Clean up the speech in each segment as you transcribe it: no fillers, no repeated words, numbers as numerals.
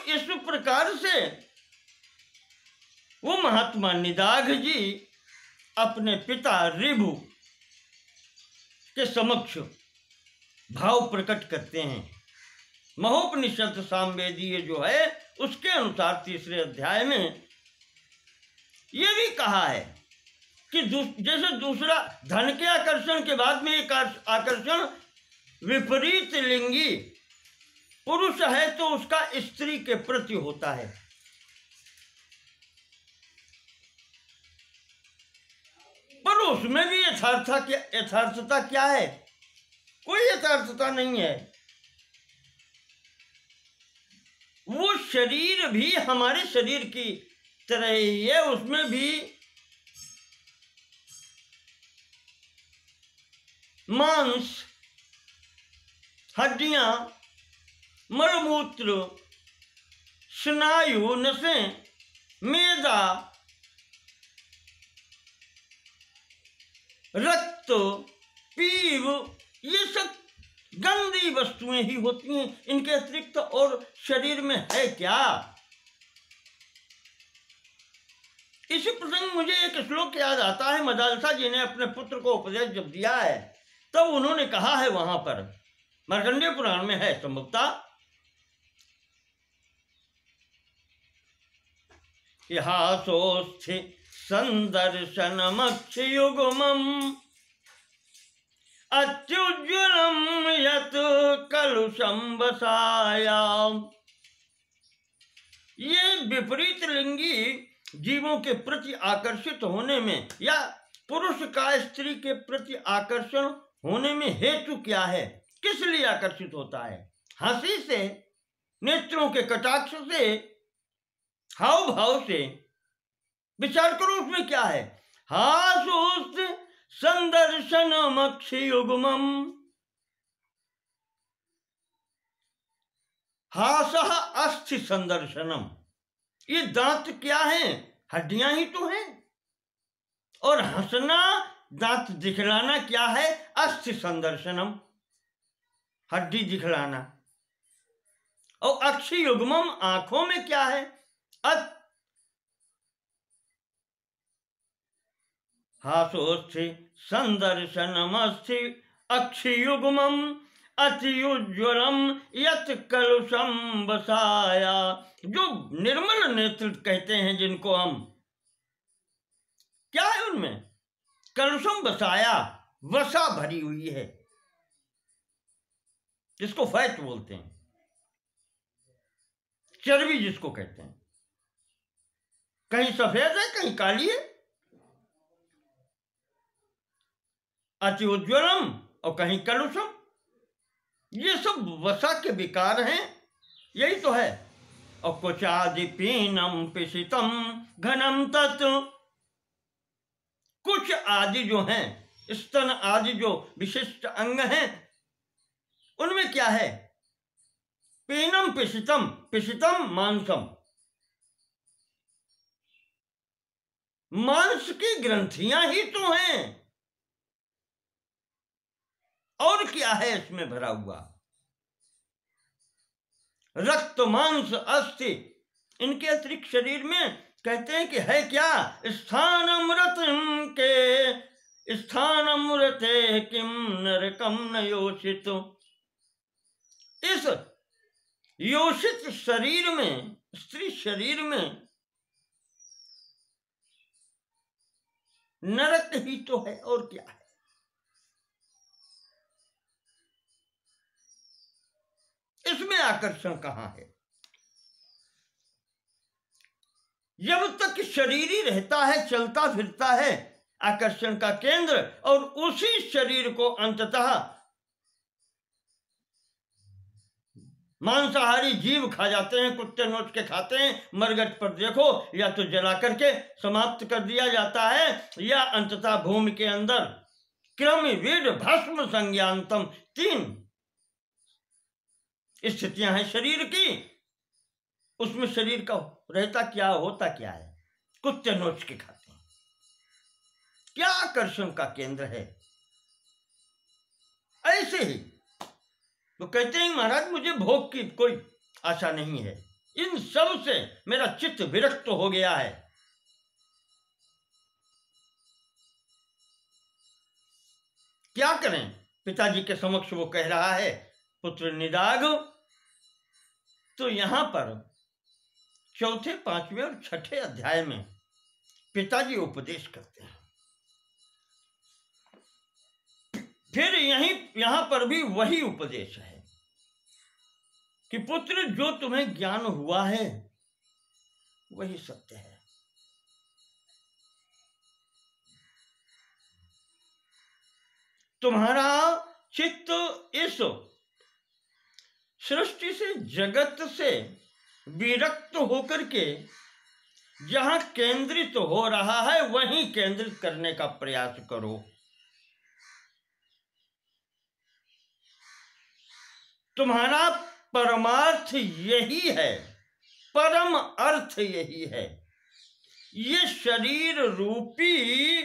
इस प्रकार से वो महात्मा निदाघ जी अपने पिता ऋभु के समक्ष भाव प्रकट करते हैं। महोपनिषद सामवेदीय जो है उसके अनुसार तीसरे अध्याय में ये भी कहा है कि जैसे दूसरा धन के आकर्षण के बाद में एक आकर्षण विपरीत लिंगी पुरुष है तो उसका स्त्री के प्रति होता है। पर उसमें भी यथार्थता क्या है? कोई यथार्थता नहीं है। वो शरीर भी हमारे शरीर की तरह ही है, उसमें भी मांस, हड्डियां, मलमूत्र, स्नायु, नसें, मेदा, रक्त, पीव, ये सब गंदी वस्तुएं ही होती हैं। इनके अतिरिक्त और शरीर में है क्या? इसी प्रसंग मुझे एक श्लोक याद आता है। मदालसा जी ने अपने पुत्र को उपदेश जब दिया है तब उन्होंने कहा है, वहां पर मार्कंडेय पुराण में है संभवतः, इहासोस्थि संदर्शनमक्षयुग्मम् अत्युज्ज्वलम् यत् कलुषं वसायाम्। ये विपरीत लिंगी जीवों के प्रति आकर्षित होने में या पुरुष का स्त्री के प्रति आकर्षण होने में हेतु क्या है? किस लिए आकर्षित होता है? हंसी से, नेत्रों के कटाक्ष से, हाव भाव से। विचार करो उसमें क्या है। हासोस्त संदर्शनम अक्षयुग्मम। हासः अस्थि संदर्शनम। ये दांत क्या है? हड्डियां ही तो हैं। और हंसना, दांत दिखलाना क्या है? अस्थि संदर्शनम, हड्डी दिखलाना। और अक्षयुग्मम, आंखों में क्या है? हासोस्थि संदर्शनमस्थि अक्षयुग्मम अत्युज्ज्वलम यत् कलुषम वसाया। जो निर्मल नेत्र कहते हैं जिनको हम, क्या है उनमें? कलुषम वसाया, वसा भरी हुई है, जिसको फैट बोलते हैं, चर्बी जिसको कहते हैं। कहीं सफेद है, कहीं काली है। अति उज्ज्वलम और कहीं कलुषम। ये सब वसा के विकार हैं, यही तो है। और कुछ आदि पीनम पिशितम घनम तत्। कुछ आदि जो हैं, स्तन आदि जो विशिष्ट अंग हैं, उनमें क्या है? पीनम पिशितम, पिशितम मांसम, मांस की ग्रंथियां ही तो हैं। और क्या है इसमें भरा हुआ? रक्त, मांस, अस्थि। इनके अतिरिक्त शरीर में कहते हैं कि है क्या? स्थानमृते किम नरकम न योषित। इस योषित शरीर में, स्त्री शरीर में नरक ही तो है, और क्या है? इसमें आकर्षण कहां है? जब तक शरीर ही रहता है, चलता फिरता है, आकर्षण का केंद्र, और उसी शरीर को अंततः मांसाहारी जीव खा जाते हैं, कुत्ते नोच के खाते हैं। मरघट पर देखो, या तो जला करके समाप्त कर दिया जाता है, या अंततः भूमि के अंदर क्रमविद भस्म संज्ञान्तम। 3 स्थितियां हैं शरीर की। उसमें शरीर का रहता क्या, होता क्या है? कुत्ते नोच के खाते हैं। क्या आकर्षण का केंद्र है? ऐसे ही तो कहते हैं महाराज मुझे भोग की कोई आशा नहीं है, इन सब से मेरा चित्त विरक्त हो गया है। क्या करें? पिताजी के समक्ष वो कह रहा है, पुत्र निदाघ। तो यहां पर चौथे, पांचवें और छठे अध्याय में पिताजी उपदेश करते हैं। फिर यहां पर भी वही उपदेश है कि पुत्र, जो तुम्हें ज्ञान हुआ है वही सत्य है। तुम्हारा चित्त इस सृष्टि से, जगत से विरक्त होकर के जहां केंद्रित हो रहा है वहीं केंद्रित करने का प्रयास करो। तुम्हारा परमार्थ यही है, परम अर्थ यही है। ये शरीर रूपी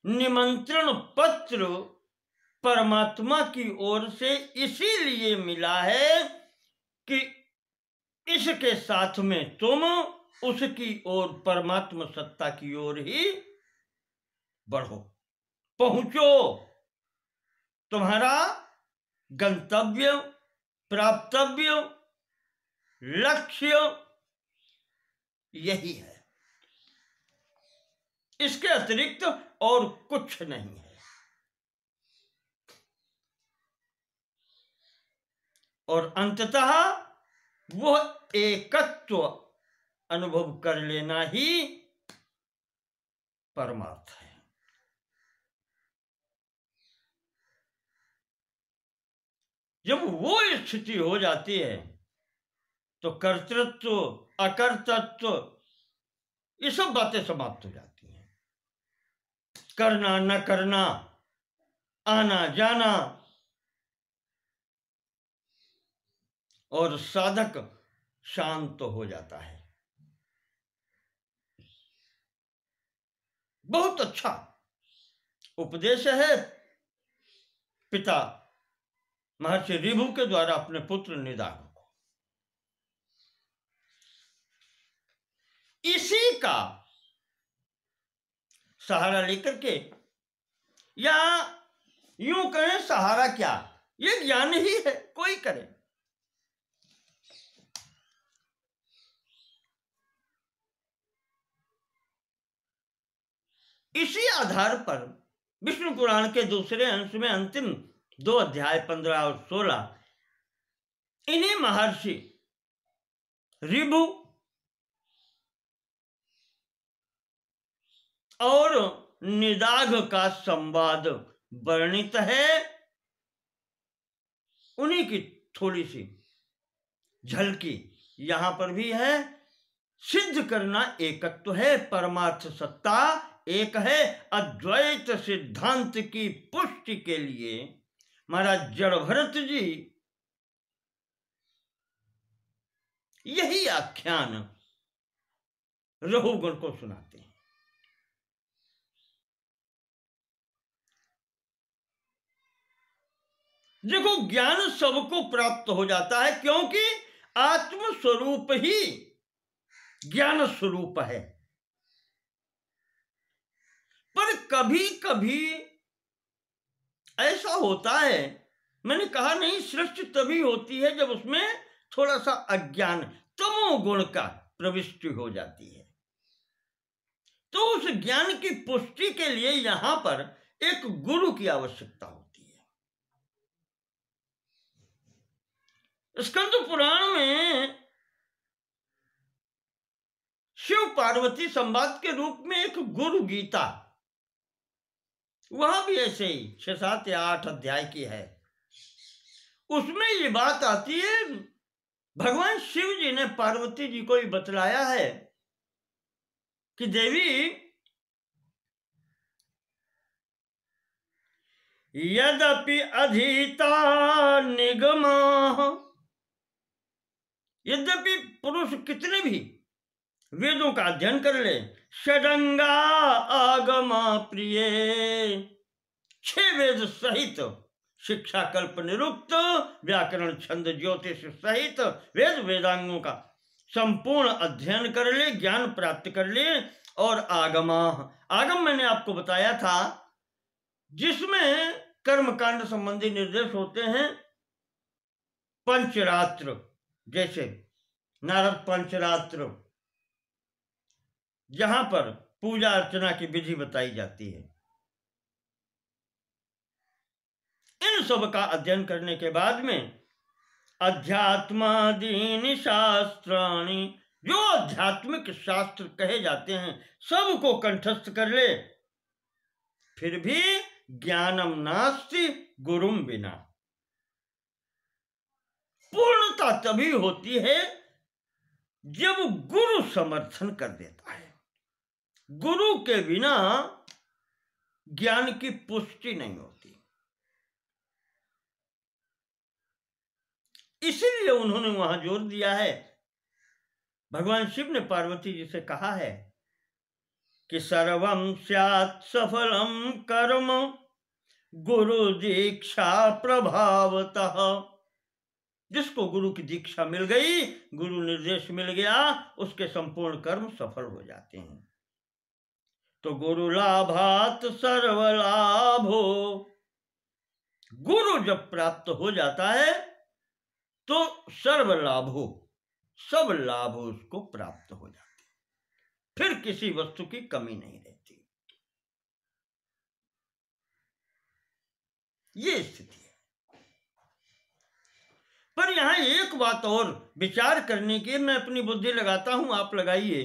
निमंत्रण पत्र परमात्मा की ओर से इसीलिए मिला है कि इसके साथ में तुम उसकी ओर, परमात्मा सत्ता की ओर ही बढ़ो, पहुंचो। तुम्हारा गंतव्य, प्राप्तव्य, लक्ष्य यही है, इसके अतिरिक्त और कुछ नहीं है। और अंततः वह एकत्व अनुभव कर लेना ही परमार्थ है। जब वो स्थिति हो जाती है तो कर्तृत्व, अकर्तृत्व, ये सब बातें समाप्त हो जाती हैं। करना न करना, आना जाना, और साधक शांत हो जाता है। बहुत अच्छा उपदेश है पिता महर्षि ऋभु के द्वारा अपने पुत्र निदाघ को। इसी का सहारा लेकर के, या यूं कहें सहारा क्या, ये ज्ञान ही है, कोई करे। इसी आधार पर विष्णु पुराण के दूसरे अंश में अंतिम 2 अध्याय 15 और 16 इन्हीं महर्षि ऋभु और निदाघ का संवाद वर्णित है। उन्हीं की थोड़ी सी झलकी यहां पर भी है। सिद्ध करना एकत्व है, परमार्थ सत्ता एक है। अद्वैत सिद्धांत की पुष्टि के लिए महाराज जड़ भरत जी यही आख्यान रघुगण को सुनाते हैं। देखो, ज्ञान सबको प्राप्त हो जाता है क्योंकि आत्म स्वरूप ही ज्ञान स्वरूप है। पर कभी कभी ऐसा होता है, मैंने कहा नहीं, सृष्टि तभी होती है जब उसमें थोड़ा सा अज्ञान, तमोगुण का प्रविष्टि हो जाती है। तो उस ज्ञान की पुष्टि के लिए यहां पर एक गुरु की आवश्यकता होती है। स्कंद पुराण में शिव पार्वती संवाद के रूप में एक गुरु गीता, वहां भी ऐसे ही 6, 7 या 8 अध्याय की है। उसमें ये बात आती है, भगवान शिव जी ने पार्वती जी को ही बतलाया है कि देवी, यद्यपि अधीता निगमा, यद्यपि पुरुष कितने भी वेदों का अध्ययन कर ले, षडंगा आगमा प्रिय, 6 वेद सहित, शिक्षा कल्प निरुक्त, व्याकरण छंद ज्योतिष सहित वेद वेदांगों का संपूर्ण अध्ययन कर ले, ज्ञान प्राप्त कर ले। और आगमा, आगम मैंने आपको बताया था जिसमें कर्मकांड संबंधी निर्देश होते हैं। पंचरात्र, जैसे नारद पंचरात्र, जहां पर पूजा अर्चना की विधि बताई जाती है। इन सब का अध्ययन करने के बाद में अध्यात्मादीनि शास्त्राणि, जो आध्यात्मिक शास्त्र कहे जाते हैं सबको कंठस्थ कर ले। फिर भी ज्ञानम नास्ति गुरुम बिना, पूर्णता तभी होती है जब गुरु समर्थन कर देता है। गुरु के बिना ज्ञान की पुष्टि नहीं होती। इसीलिए उन्होंने वहां जोर दिया है, भगवान शिव ने पार्वती जी से कहा है कि सर्वं स्यात् सफलम कर्म गुरु दीक्षा प्रभावतः। जिसको गुरु की दीक्षा मिल गई, गुरु निर्देश मिल गया, उसके संपूर्ण कर्म सफल हो जाते हैं। तो गुरु लाभात सर्वलाभो, गुरु जब प्राप्त हो जाता है तो सर्व लाभो, सब लाभ उसको प्राप्त हो जाते, फिर किसी वस्तु की कमी नहीं रहती। ये स्थिति है। पर यहां एक बात और विचार करने की, मैं अपनी बुद्धि लगाता हूं, आप लगाइए।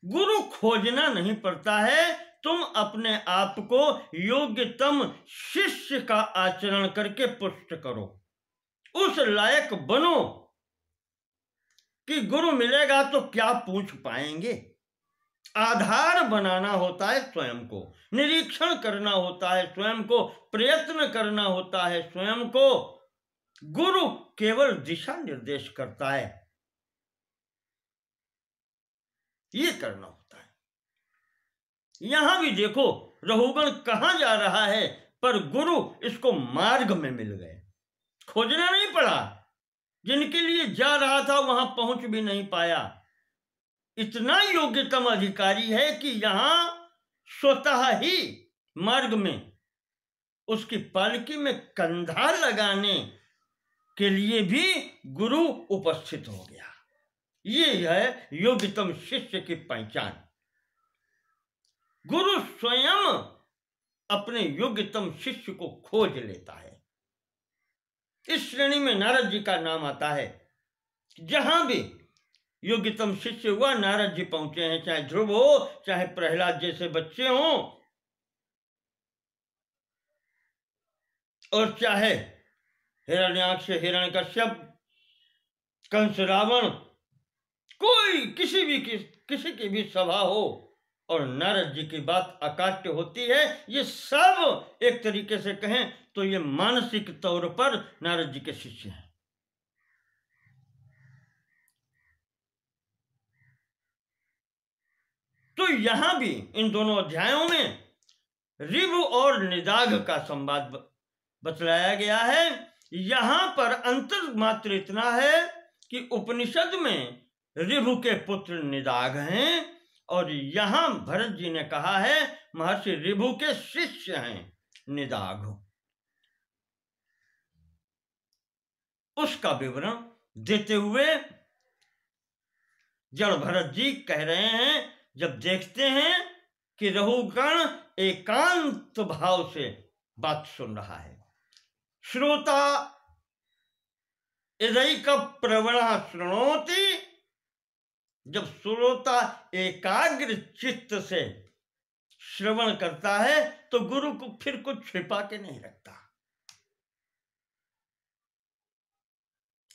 गुरु खोजना नहीं पड़ता है, तुम अपने आप को योग्यतम शिष्य का आचरण करके पुष्ट करो, उस लायक बनो कि गुरु मिलेगा तो क्या पूछ पाएंगे। आधार बनाना होता है स्वयं को, निरीक्षण करना होता है स्वयं को, प्रयत्न करना होता है स्वयं को। गुरु केवल दिशा निर्देश करता है, ये करना होता है। यहां भी देखो रहुगण कहां जा रहा है, पर गुरु इसको मार्ग में मिल गए, खोजना नहीं पड़ा। जिनके लिए जा रहा था वहां पहुंच भी नहीं पाया। इतना योग्यतम अधिकारी है कि यहां स्वतः ही मार्ग में उसकी पालकी में कंधा लगाने के लिए भी गुरु उपस्थित हो गया। ये है योग्यतम शिष्य की पहचान। गुरु स्वयं अपने योग्यतम शिष्य को खोज लेता है। इस श्रेणी में नारद जी का नाम आता है। जहां भी योग्यतम शिष्य हुआ, नारद जी पहुंचे हैं, चाहे ध्रुव हो, चाहे प्रहलाद जैसे बच्चे हों, और चाहे हिरण्याक्ष, हिरण्यकश्यप, कंस, रावण, कोई किसी की भी सभा हो और नारद जी की बात अकाट्य होती है। ये सब एक तरीके से कहें तो ये मानसिक तौर पर नारद जी के शिष्य हैं। तो यहां भी इन दोनों अध्यायों में ऋभु और निदाघ का संवाद बतलाया गया है। यहां पर अंतर मात्र इतना है कि उपनिषद में ऋभु के पुत्र निदाघ हैं, और यहां भरत जी ने कहा है महर्षि ऋभु के शिष्य हैं निदाघ। उसका विवरण देते हुए जड़ भरत जी कह रहे हैं, जब देखते हैं कि रहुगण एकांत भाव से बात सुन रहा है, श्रोता इदैक प्रवण शृणोति, जब श्रोता एकाग्र चित्त से श्रवण करता है तो गुरु को फिर कुछ छिपा के नहीं रखता,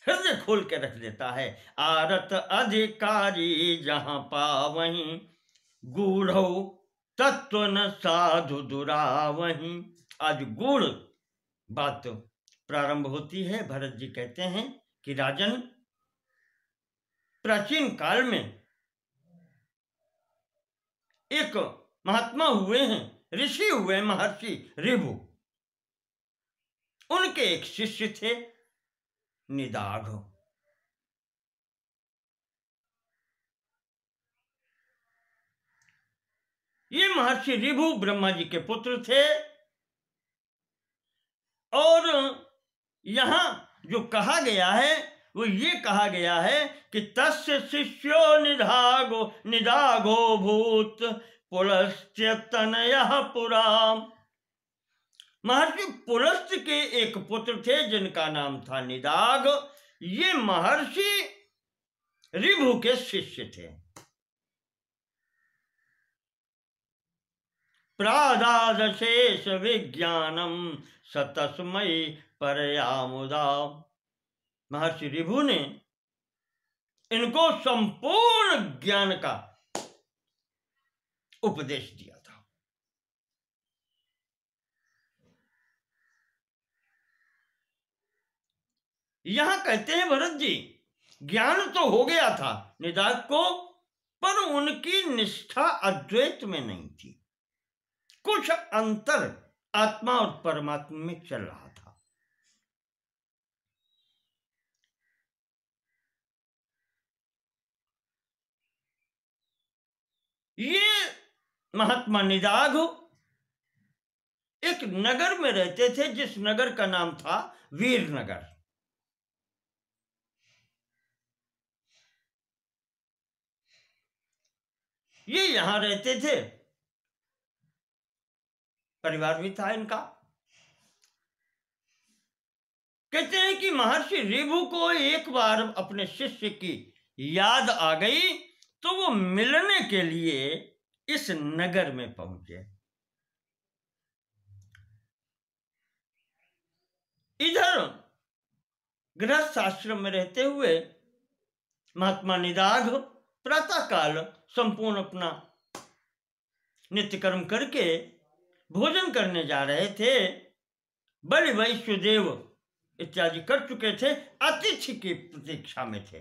हृदय खोल के रख देता है। आरत अधिकारी जहां पावहीं, गूढ़ो तत्व न साधु दुरावहीं। आज गूढ़ बात प्रारंभ होती है। भरत जी कहते हैं कि राजन, प्राचीन काल में एक महात्मा हुए हैं, ऋषि हुए, महर्षि ऋभु। उनके एक शिष्य थे निदाघ। ये महर्षि ऋभु ब्रह्मा जी के पुत्र थे। और यहां जो कहा गया है वो ये कहा गया है कि तस्य शिष्यो निदागो भूत पुलस्त्य तनयः पुरा। महर्षि पुलस्त्य के एक पुत्र थे जिनका नाम था निदाग। ये महर्षि ऋभु के शिष्य थे। प्रादादशेष विज्ञानम सतस्मयी परयामुदा। महर्षि ऋभु ने इनको संपूर्ण ज्ञान का उपदेश दिया था। यहां कहते हैं भरत जी, ज्ञान तो हो गया था निदाग को, पर उनकी निष्ठा अद्वैत में नहीं थी। कुछ अंतर आत्मा और परमात्मा में चल रहा था। ये महात्मा निदाग एक नगर में रहते थे जिस नगर का नाम था वीरनगर। ये यहां रहते थे, परिवार भी था इनका। कहते हैं कि महर्षि ऋभु को एक बार अपने शिष्य की याद आ गई तो वो मिलने के लिए इस नगर में पहुंचे। इधर गृहस्थ आश्रम में रहते हुए महात्मा निदाग प्रातःकाल संपूर्ण अपना नित्यकर्म करके भोजन करने जा रहे थे। बलि वैश्वदेव इत्यादि कर चुके थे, अतिथि की प्रतीक्षा में थे,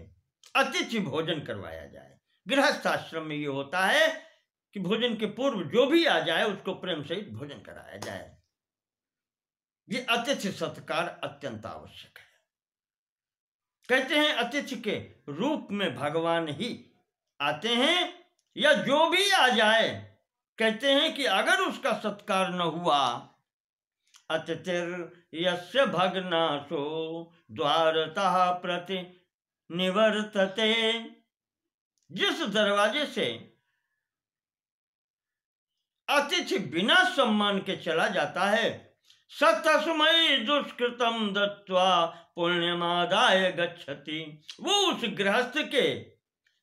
अतिथि भोजन करवाया जाए। गृहस्थ आश्रम में ये होता है कि भोजन के पूर्व जो भी आ जाए उसको प्रेम सहित भोजन कराया जाए। ये अतिथि सत्कार अत्यंत आवश्यक है। कहते हैं अतिथि के रूप में भगवान ही आते हैं, या जो भी आ जाए। कहते हैं कि अगर उसका सत्कार न हुआ, अतिथिर यस्य भग्नाशो द्वारतः प्रति निवर्तते। जिस दरवाजे से अतिथि बिना सम्मान के चला जाता है, सतस्मै दुष्कृतम दत्वा पुण्यमादाय गच्छति, वो उस गृहस्थ के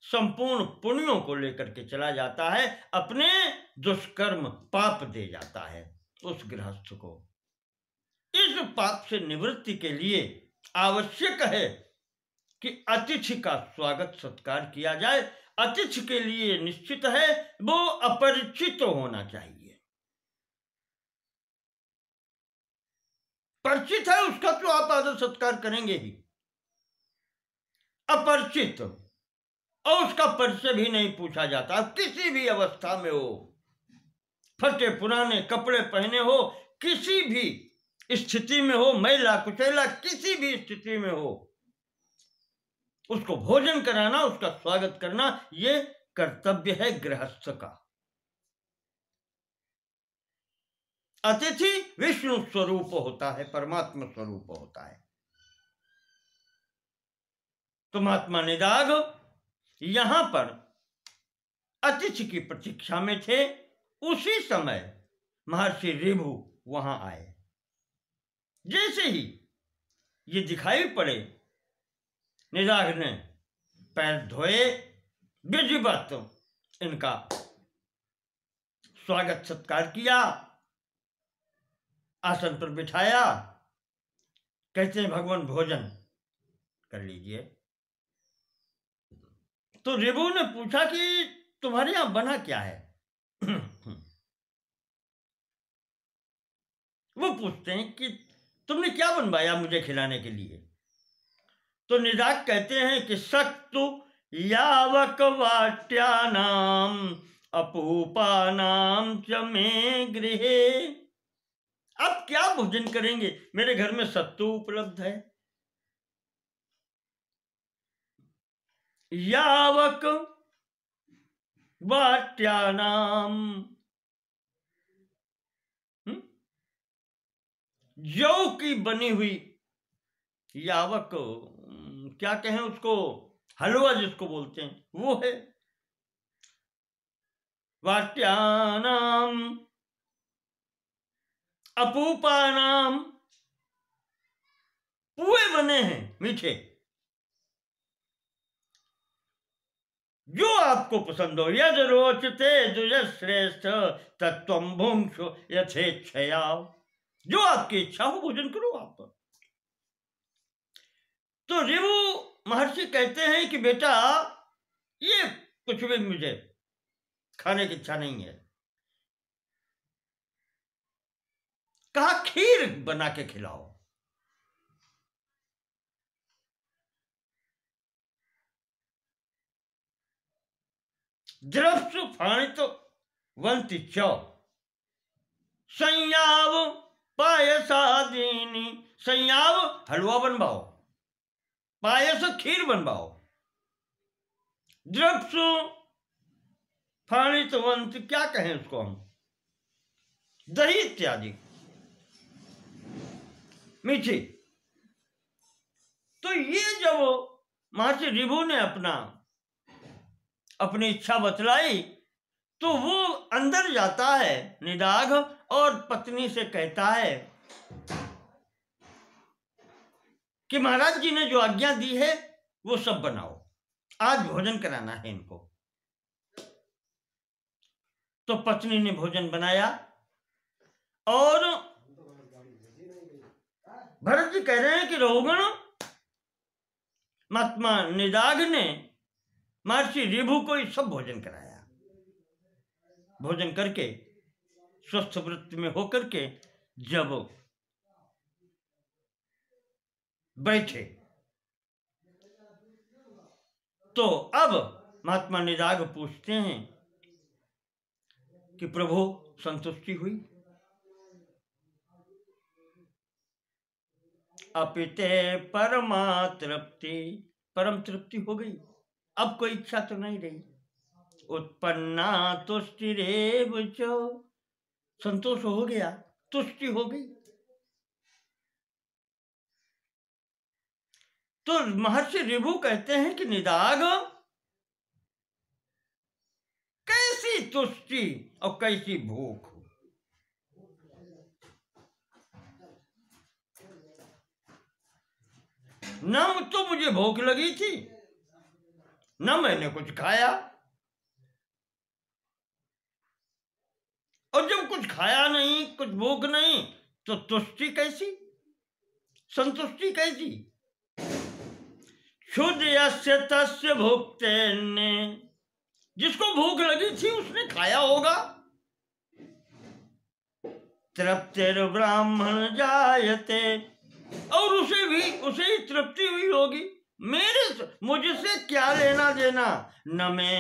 संपूर्ण पुण्यों को लेकर के चला जाता है, अपने दुष्कर्म पाप दे जाता है उस गृहस्थ को। इस पाप से निवृत्ति के लिए आवश्यक है कि अतिथि का स्वागत सत्कार किया जाए। अतिथि के लिए निश्चित है वो अपरिचित होना चाहिए। परिचित है उसका तो आप आदर सत्कार करेंगे ही। अपरिचित और उसका परिचय भी नहीं पूछा जाता, किसी भी अवस्था में हो, फटे पुराने कपड़े पहने हो, किसी भी स्थिति में हो, मैला कुचैला किसी भी स्थिति में हो, उसको भोजन कराना, उसका स्वागत करना, ये कर्तव्य है गृहस्थ का। अतिथि विष्णु स्वरूप होता है, परमात्मा स्वरूप होता है। तो महात्मा निदाग यहां पर अतिथि की प्रतीक्षा में थे। उसी समय महर्षि ऋभु वहां आए। जैसे ही ये दिखाई पड़े, निदाग ने पैर धोए, विधिवत इनका स्वागत सत्कार किया, आसन पर बिठाया। कहते हैं भगवान भोजन कर लीजिए। तो ऋभु ने पूछा कि तुम्हारे यहां बना क्या है? वो पूछते हैं कि तुमने क्या बनवाया मुझे खिलाने के लिए? तो निदाग कहते हैं कि सक्तु यावक वाट्यानाम अपूपानाम च मे गृहे। अब क्या भोजन करेंगे? मेरे घर में सत्तू उपलब्ध है। यावक वाट्यानाम जौ की बनी हुई यावक, क्या कहें उसको, हलवा जिसको बोलते हैं, वो है। वाट्यानाम अपूपानाम, पुए बने हैं मीठे, जो आपको पसंद हो। यद रोचते दुयश्रेष्ठ तत्त्वं भुंक्षु यथेच्छया, जो आपकी इच्छा हो भोजन करो आप। तो ऋभु महर्षि कहते हैं कि बेटा ये कुछ भी मुझे खाने की इच्छा नहीं है। कहा खीर बना के खिलाओ। द्रवसु फाणित वंति च संयाव पायसादीनी, संयाव हलवा बनवाओ, पायस खीर बनवाओ, द्रवसु फाणित वंत, क्या कहें उसको हम, दही इत्यादि मीठी। तो ये जब महर्षि ऋभु ने अपनी इच्छा बतलाई तो वो अंदर जाता है निदाघ और पत्नी से कहता है कि महाराज जी ने जो आज्ञा दी है वो सब बनाओ, आज भोजन कराना है इनको। तो पत्नी ने भोजन बनाया और भरत जी कह रहे हैं कि रघुगण, महात्मा निदाघ ने महर्षि ऋभु को ये सब भोजन कराया। भोजन करके स्वस्थ वृत्ति में होकर के जब बैठे तो अब महात्मा निदाघ पूछते हैं कि प्रभु संतुष्टि हुई? अपिते परमा तृप्ति, परम तृप्ति हो गई, अब कोई इच्छा तो नहीं रही। उत्पन्ना तुष्टिरेव च, संतोष हो गया, तुष्टि हो गई। तो महर्षि ऋभु कहते हैं कि निदाघ, कैसी तुष्टि और कैसी भूख। न तो मुझे भूख लगी थी, न मैंने कुछ खाया, और जब कुछ खाया नहीं, कुछ भूख नहीं, तो तुष्टि कैसी, संतुष्टि कैसी। क्षुद्र यस्य तस्य भुक्तेन्ने, जिसको भूख लगी थी उसने खाया होगा। तृप्तिर ब्राह्मण जायते, और उसे ही तृप्ति हुई होगी। मुझसे क्या लेना देना। न मैं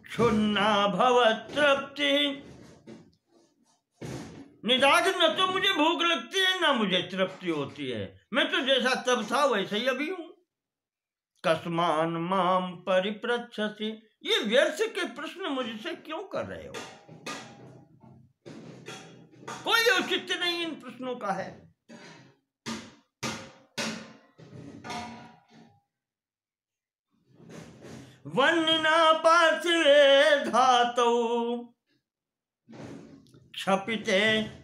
क्षुन्ना भवत तृप्ति, निदाघ न तो मुझे भूख लगती है ना मुझे तृप्ति होती है, मैं तो जैसा तब था वैसे ही अभी हूं। कस्मान माम परिपृच्छसि, ये व्यर्थ के प्रश्न मुझसे क्यों कर रहे हो? कोई औचित्य नहीं इन प्रश्नों का है। वन्निना पार्थिवे धातौ क्षपिते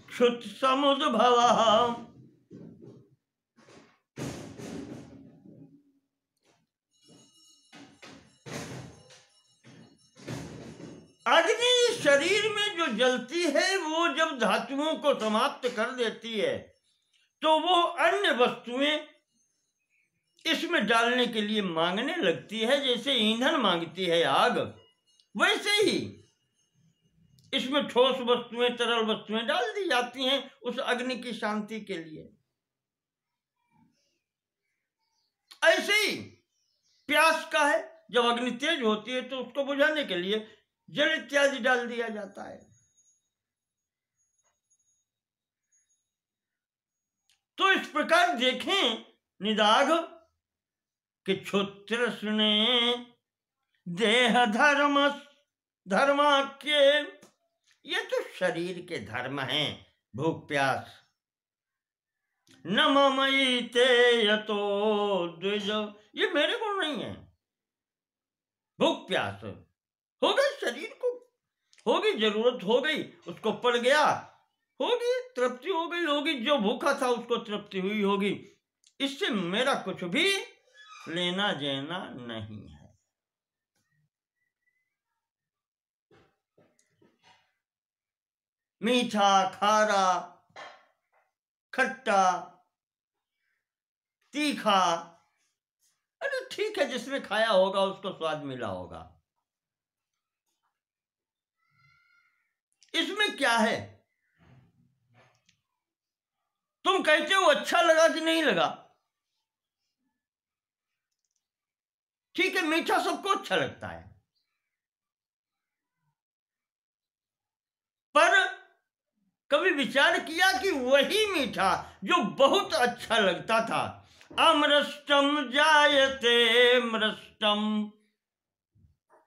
क्षुत समुद्भवः, अग्नि शरीर में जो जलती है वो जब धातुओं को समाप्त कर देती है तो वो अन्य वस्तुएं इसमें डालने के लिए मांगने लगती है। जैसे ईंधन मांगती है आग, वैसे ही इसमें ठोस वस्तुएं, तरल वस्तुएं डाल दी जाती हैं उस अग्नि की शांति के लिए। ऐसे ही प्यास का है, जब अग्नि तेज होती है तो उसको बुझाने के लिए जल इत्यादि डाल दिया जाता है। तो इस प्रकार देखें निदाघ कि क्षुत्रस्ने देह धर्माख्ये, ये तो शरीर के धर्म हैं, भूख प्यास, न ममई ते यतो द्विज। ये मेरे को नहीं है। भूख प्यास हो गई, शरीर को होगी, जरूरत हो गई, उसको पड़ गया, होगी, तृप्ति हो गई होगी, जो भूखा था उसको तृप्ति हुई होगी। इससे मेरा कुछ भी लेना देना नहीं है। मीठा, खारा, खट्टा, तीखा, अरे ठीक है, जिसने खाया होगा उसको स्वाद मिला होगा। इसमें क्या है? तुम कहते हो अच्छा लगा कि नहीं लगा? ठीक है, मीठा सबको अच्छा लगता है, पर कभी विचार किया कि वही मीठा जो बहुत अच्छा लगता था, अमृष्टम जायते मृष्टम,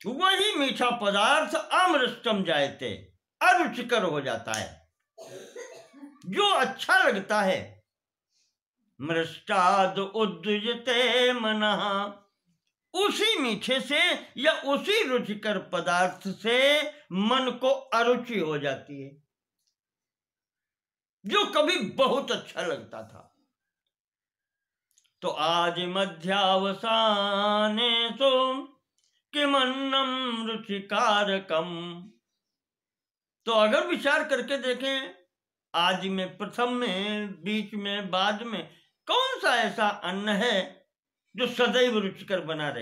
वही मीठा पदार्थ अमृष्टम जायते, अरुचिकर हो जाता है। जो अच्छा लगता है, मृष्टाद उद्युजते मनः, उसी मीठे से या उसी रुचिकर पदार्थ से मन को अरुचि हो जाती है, जो कभी बहुत अच्छा लगता था। तो आज मध्यावसाने सो किमन्नम रुचिकारकम। तो अगर विचार करके देखें, आज में, प्रथम में, बीच में, बाद में कौन सा ऐसा अन्न है जो सदैव रुचिकर बना रहे?